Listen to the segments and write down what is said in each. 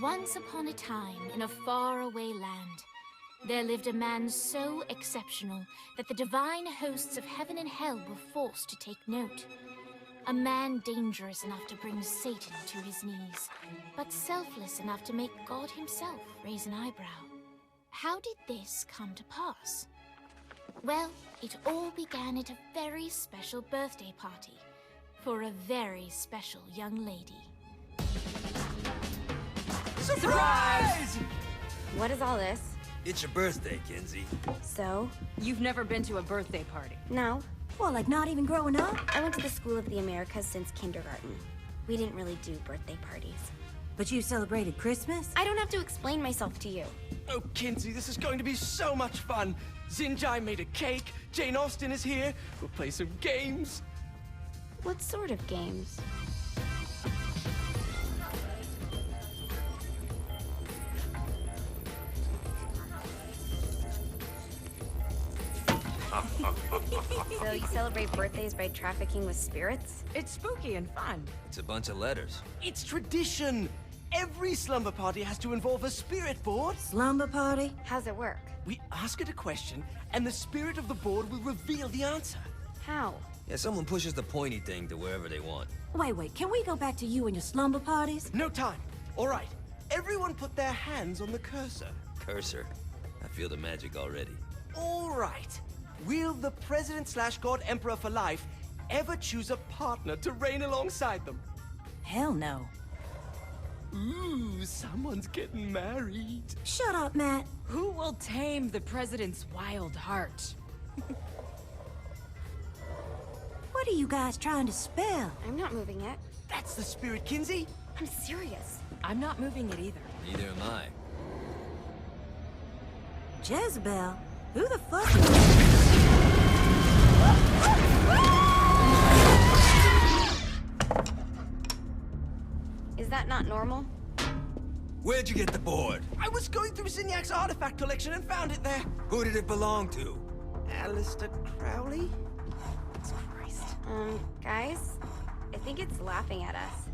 Once upon a time, in a faraway land, there lived a man so exceptional that the divine hosts of heaven and hell were forced to take note. A man dangerous enough to bring Satan to his knees, but selfless enough to make God himself raise an eyebrow. How did this come to pass? Well, it all began at a very special birthday party for a very special young lady. Surprise! What is all this? It's your birthday, Kinzie. So? You've never been to a birthday party? No. Well, like not even growing up? I went to the School of the Americas since kindergarten. We didn't really do birthday parties. But you celebrated Christmas? I don't have to explain myself to you. Oh, Kinzie, this is going to be so much fun. Zinjai made a cake, Jane Austen is here, we'll play some games. What sort of games? So you celebrate birthdays by trafficking with spirits? It's spooky and fun. It's a bunch of letters. It's tradition. Every slumber party has to involve a spirit board. Slumber party? How's it work? We ask it a question, and the spirit of the board will reveal the answer. How? Yeah, someone pushes the pointy thing to wherever they want. Wait, can we go back to you and your slumber parties? No time. All right, everyone put their hands on the cursor. Cursor. I feel the magic already. All right. Will the President/God Emperor for life ever choose a partner to reign alongside them? Hell no. Ooh, someone's getting married. Shut up, Matt. Who will tame the president's wild heart? What are you guys trying to spell? I'm not moving it. That's the spirit, Kinzie. I'm serious. I'm not moving it either. Neither am I. Jezebel? Who the fuck is... Is that not normal? Where'd you get the board? I was going through Zignac's artifact collection and found it there. Who did it belong to? Alistair Crowley? Christ. Guys? I think it's laughing at us.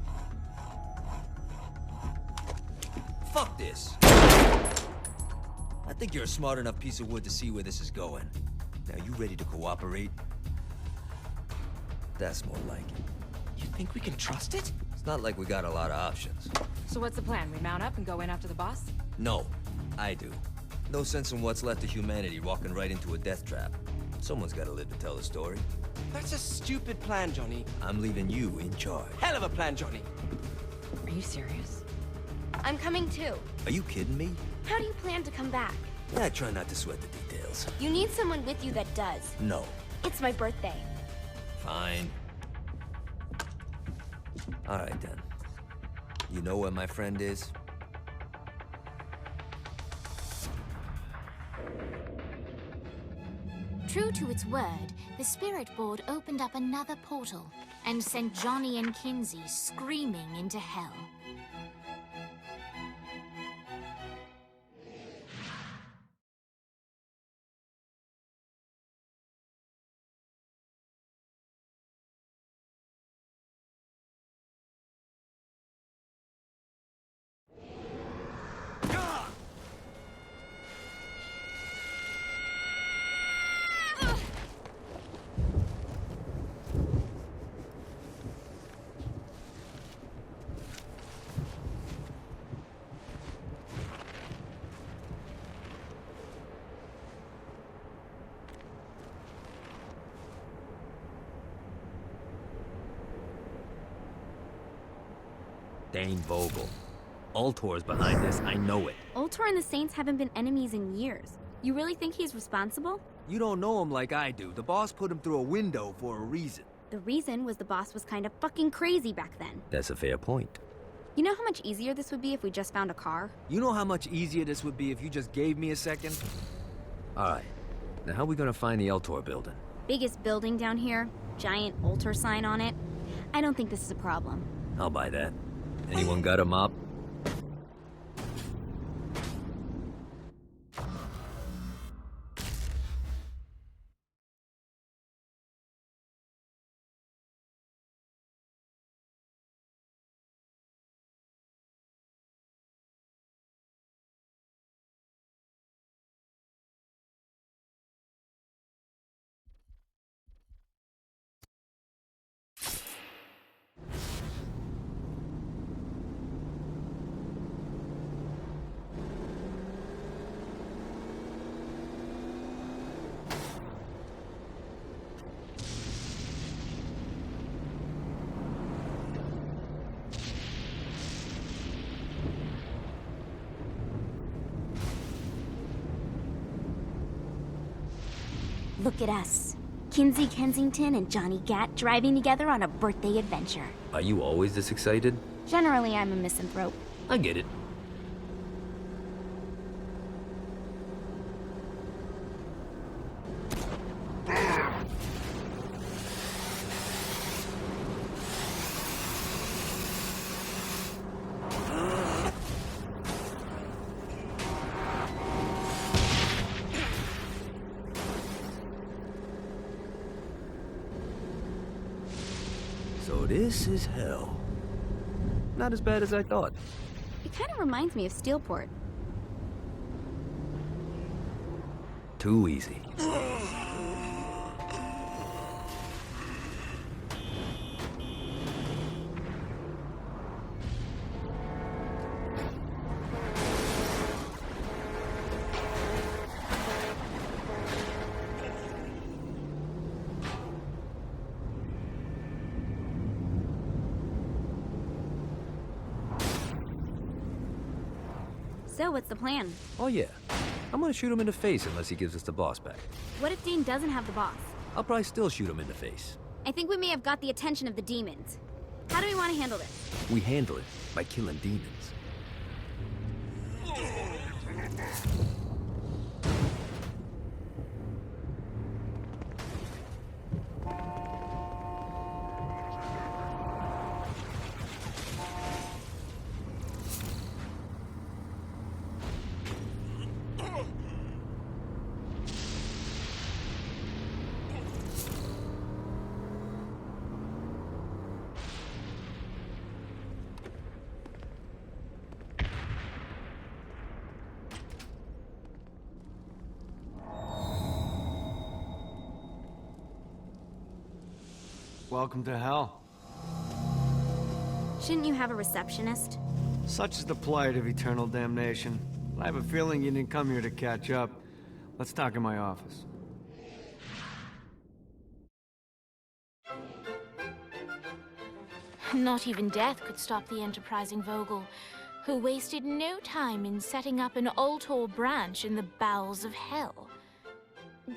Fuck this. I think you're a smart enough piece of wood to see where this is going. Now, you ready to cooperate? That's more like it. You think we can trust it? It's not like we got a lot of options. So what's the plan? We mount up and go in after the boss? No, I do. No sense in what's left of humanity walking right into a death trap. Someone's gotta live to tell the story. That's a stupid plan, Johnny. I'm leaving you in charge. Hell of a plan, Johnny. Are you serious? I'm coming too. Are you kidding me? How do you plan to come back? I try not to sweat the details. You need someone with you that does. No. It's my birthday. Fine. All right, then. You know where my friend is? True to its word, the spirit board opened up another portal and sent Johnny and Kinzie screaming into hell. Dane Vogel. Ultor's behind this, I know it. Ultor and the Saints haven't been enemies in years. You really think he's responsible? You don't know him like I do. The boss put him through a window for a reason. The reason was the boss was kind of fucking crazy back then. That's a fair point. You know how much easier this would be if we just found a car? You know how much easier this would be if you just gave me a second? Alright. Now how are we gonna find the Ultor building? Biggest building down here, giant Ultor sign on it. I don't think this is a problem. I'll buy that. Anyone got a mop? Look at us. Kinzie, Kensington, and Johnny Gat driving together on a birthday adventure. Are you always this excited? Generally, I'm a misanthrope. I get it. So this is hell. Not as bad as I thought. It kind of reminds me of Steelport. Too easy. So, what's the plan? Oh yeah. I'm gonna shoot him in the face unless he gives us the boss back. What if Dane doesn't have the boss? I'll probably still shoot him in the face. I think we may have got the attention of the demons. How do we want to handle this? We handle it by killing demons. Welcome to hell. Shouldn't you have a receptionist? Such is the plight of eternal damnation. I have a feeling you didn't come here to catch up. Let's talk in my office. Not even death could stop the enterprising Vogel, who wasted no time in setting up an Ultor branch in the bowels of hell.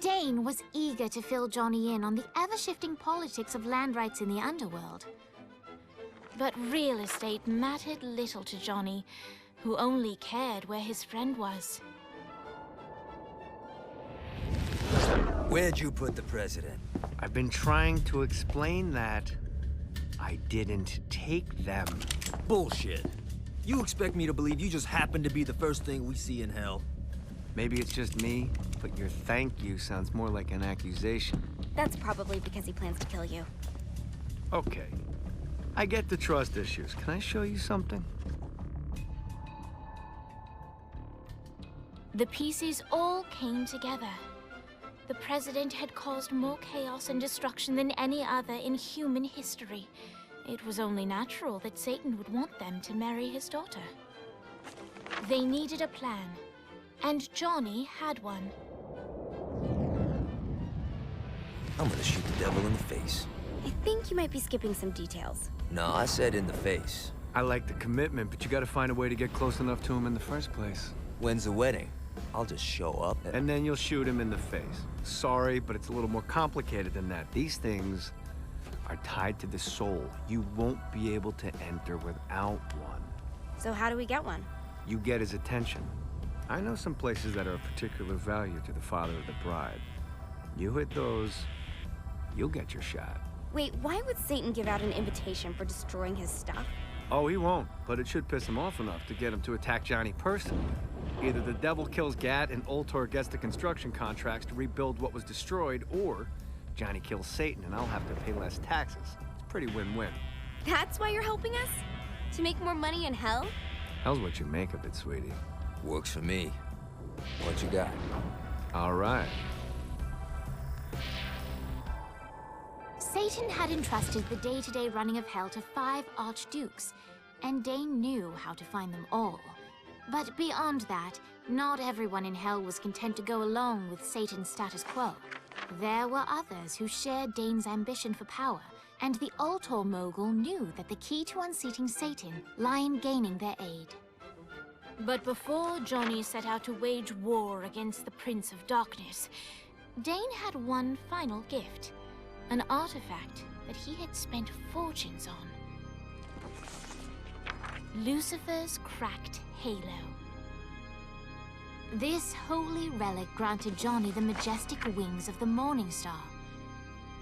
Dane was eager to fill Johnny in on the ever-shifting politics of land rights in the underworld. But real estate mattered little to Johnny, who only cared where his friend was. Where'd you put the president? I've been trying to explain that. I didn't take them. Bullshit. You expect me to believe you just happened to be the first thing we see in hell? Maybe it's just me, but your thank you sounds more like an accusation. That's probably because he plans to kill you. Okay. I get the trust issues. Can I show you something? The pieces all came together. The president had caused more chaos and destruction than any other in human history. It was only natural that Satan would want them to marry his daughter. They needed a plan, and Johnny had one. I'm gonna shoot the devil in the face. I think you might be skipping some details. No, I said in the face. I like the commitment, but you gotta find a way to get close enough to him in the first place. When's the wedding? I'll just show up And then you'll shoot him in the face. Sorry, but it's a little more complicated than that. These things are tied to the soul. You won't be able to enter without one. So how do we get one? You get his attention. I know some places that are of particular value to the father of the bride. You hit those, you'll get your shot. Wait, why would Satan give out an invitation for destroying his stuff? Oh, he won't, but it should piss him off enough to get him to attack Johnny personally. Either the devil kills Gat and Ultor gets the construction contracts to rebuild what was destroyed, or Johnny kills Satan and I'll have to pay less taxes. It's pretty win-win. That's why you're helping us? To make more money in hell? Hell's what you make of it, sweetie. Works for me. What you got? All right. Satan had entrusted the day-to-day running of hell to 5 archdukes, and Dane knew how to find them all. But beyond that, not everyone in hell was content to go along with Satan's status quo. There were others who shared Dane's ambition for power, and the Ultor mogul knew that the key to unseating Satan lay in gaining their aid. But before Johnny set out to wage war against the Prince of Darkness, Dane had one final gift, an artifact that he had spent fortunes on. Lucifer's cracked halo. This holy relic granted Johnny the majestic wings of the Morning Star.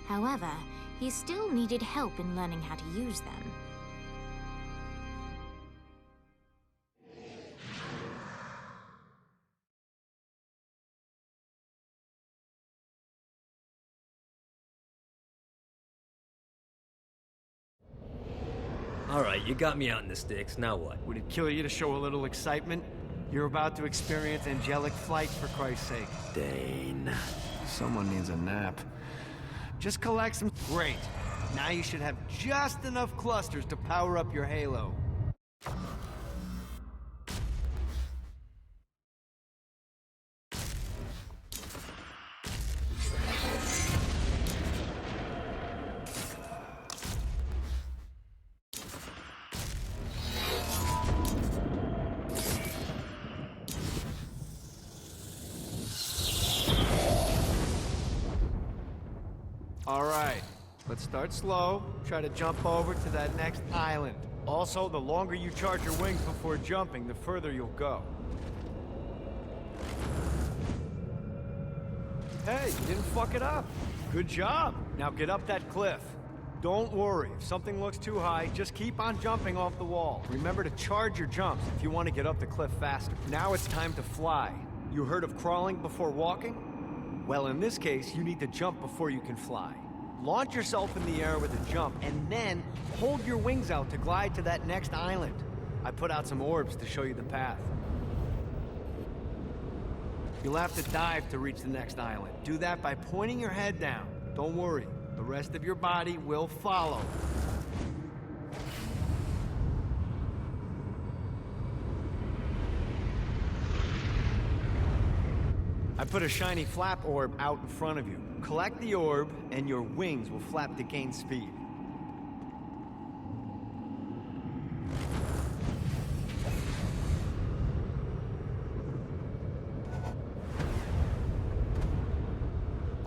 However, he still needed help in learning how to use them. Alright, you got me out in the sticks, now what? Would it kill you to show a little excitement? You're about to experience angelic flight, for Christ's sake. Dane. Someone needs a nap. Just collect some... Great. Now you should have just enough clusters to power up your halo. All right, let's start slow. Try to jump over to that next island. Also, the longer you charge your wings before jumping, the further you'll go. Hey, you didn't fuck it up. Good job. Now get up that cliff. Don't worry, if something looks too high, just keep on jumping off the wall. Remember to charge your jumps if you want to get up the cliff faster. Now it's time to fly. You heard of crawling before walking? Well, in this case, you need to jump before you can fly. Launch yourself in the air with a jump, and then hold your wings out to glide to that next island. I put out some orbs to show you the path. You'll have to dive to reach the next island. Do that by pointing your head down. Don't worry, the rest of your body will follow. I put a shiny flap orb out in front of you. Collect the orb, and your wings will flap to gain speed.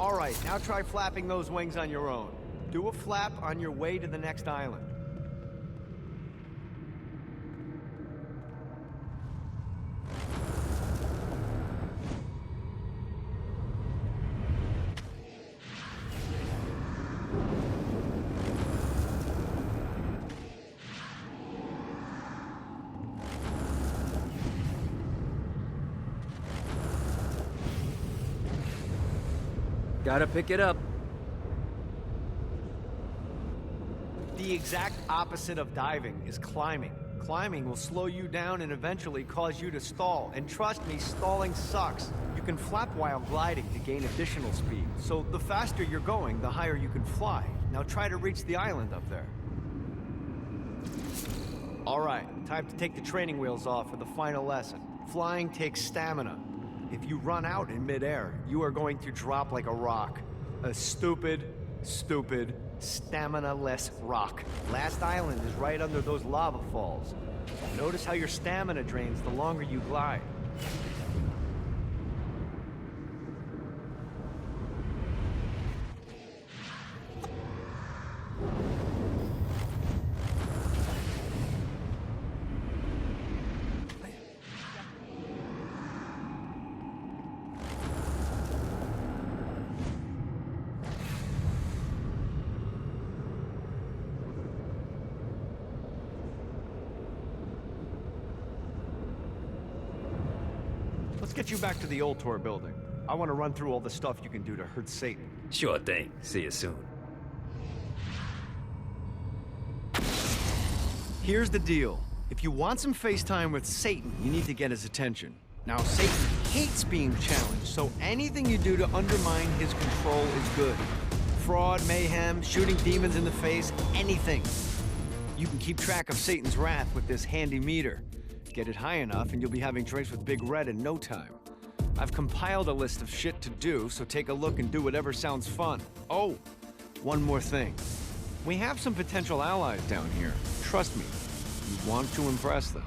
All right, now try flapping those wings on your own. Do a flap on your way to the next island. Gotta pick it up. The exact opposite of diving is climbing. Climbing will slow you down and eventually cause you to stall. And trust me, stalling sucks. You can flap while gliding to gain additional speed. So the faster you're going, the higher you can fly. Now try to reach the island up there. All right, time to take the training wheels off for the final lesson. Flying takes stamina. If you run out in midair, you are going to drop like a rock. A stupid, stamina-less rock. Last island is right under those lava falls. Notice how your stamina drains the longer you glide. Let's get you back to the old tour building. I want to run through all the stuff you can do to hurt Satan. Sure thing. See you soon. Here's the deal. If you want some FaceTime with Satan, you need to get his attention. Now, Satan hates being challenged, so anything you do to undermine his control is good. Fraud, mayhem, shooting demons in the face, anything. You can keep track of Satan's wrath with this handy meter. Get it high enough and you'll be having drinks with Big Red in no time. I've compiled a list of shit to do, so take a look and do whatever sounds fun. Oh, one more thing. We have some potential allies down here. Trust me, you want to impress them.